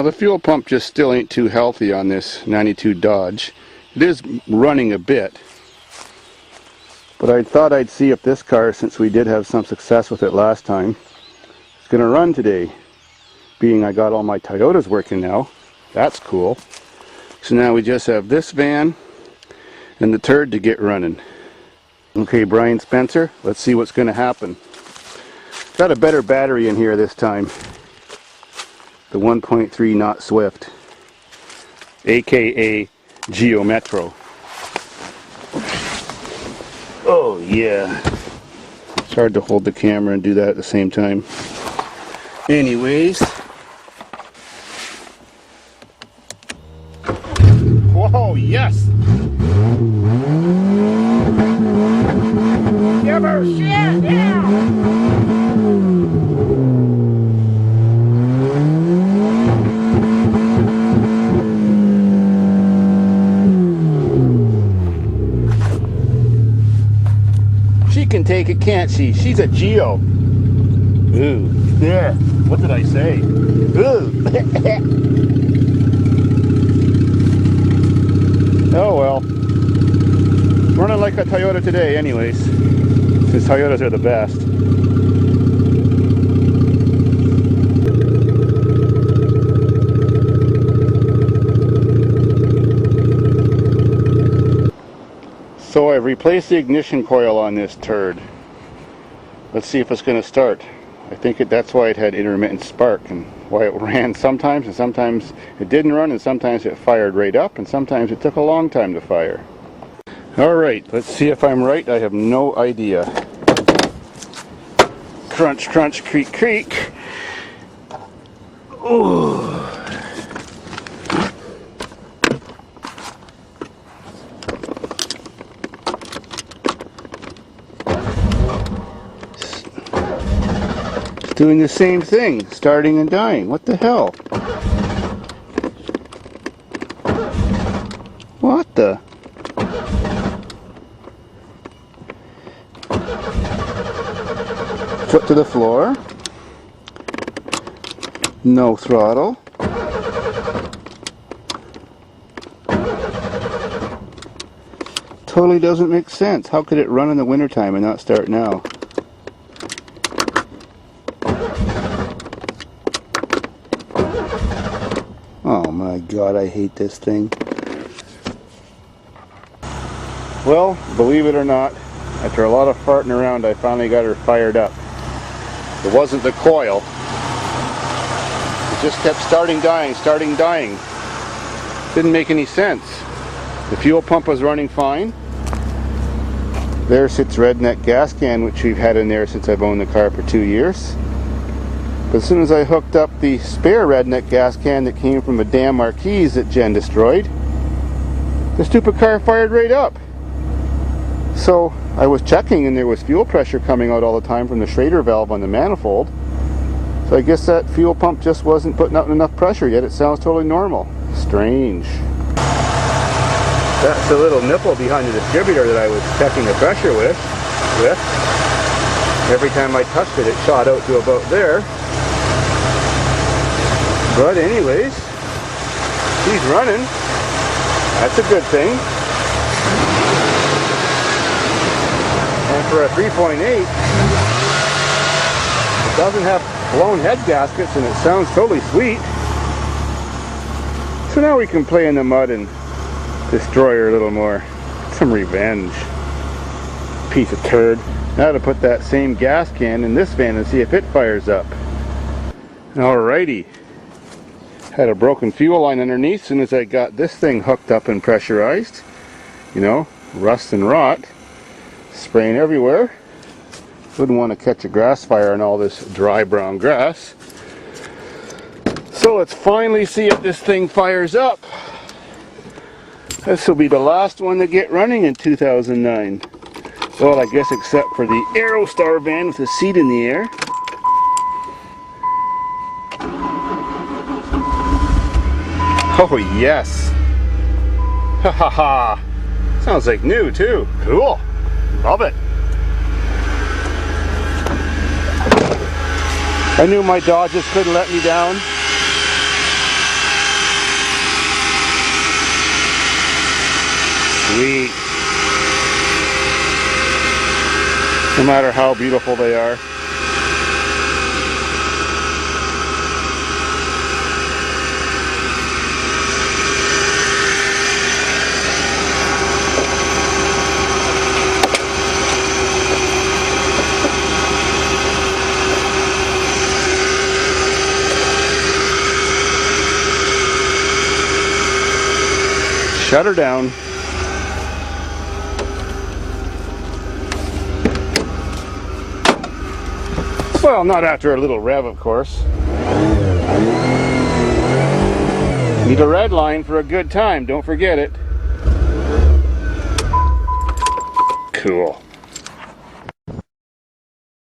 the fuel pump just still ain't too healthy on this 92 Dodge. It is running a bit. But I thought I'd see if this car, since we did have some success with it last time, it's going to run today. Being I got all my Toyotas working now. That's cool. So now we just have this van and the turd to get running. Okay, Brian Spencer, let's see what's going to happen. Got a better battery in here this time. The 1.3 Knot Swift, aka Geo Metro. Oh yeah. It's hard to hold the camera and do that at the same time. Anyways. Whoa, yes! Give her shit now! She can take it, can't she? She's a Geo. Ooh. Yeah. What did I say? Ooh. Oh well. Running like a Toyota today anyways. Since Toyotas are the best. So I've replaced the ignition coil on this turd. Let's see if it's going to start. I think that's why it had intermittent spark and why it ran sometimes, and sometimes it didn't run, and sometimes it fired right up, and sometimes it took a long time to fire. Alright, let's see if I'm right. I have no idea. Crunch, crunch, creak, creak. Ooh. Doing the same thing, starting and dying. What the hell? What the? Foot to the floor. No throttle. Totally doesn't make sense. How could it run in the wintertime and not start now? Oh my god, I hate this thing. Well, believe it or not, after a lot of farting around, I finally got her fired up. It wasn't the coil. It just kept starting, dying, starting, dying. Didn't make any sense. The fuel pump was running fine. There sits Redneck gas can, which we've had in there since I've owned the car for 2 years. But as soon as I hooked up the spare Redneck gas can that came from a damn Marquise that Jen destroyed, the stupid car fired right up. So I was checking and there was fuel pressure coming out all the time from the Schrader valve on the manifold. So I guess that fuel pump just wasn't putting out enough pressure, yet it sounds totally normal. Strange. That's the little nipple behind the distributor that I was checking the pressure with. Every time I touched it, it shot out to about there. But anyways, he's running. That's a good thing. And for a 3.8, it doesn't have blown head gaskets and it sounds totally sweet. So now we can play in the mud and destroy her a little more. Some revenge. Piece of turd. Now to put that same gas can in this van and see if it fires up. Alrighty. Had a broken fuel line underneath. As soon as I got this thing hooked up and pressurized, you know, rust and rot spraying everywhere. Wouldn't want to catch a grass fire on all this dry brown grass. So let's finally see if this thing fires up. This will be the last one to get running in 2009. Well, I guess except for the Aerostar van with the seat in the air. Oh yes! Ha ha ha! Sounds like new too. Cool. Love it. I knew my Dodges couldn't let me down. Sweet. No matter how beautiful they are. Shut her down. Well, not after a little rev, of course. Need a red line for a good time, don't forget it. Cool.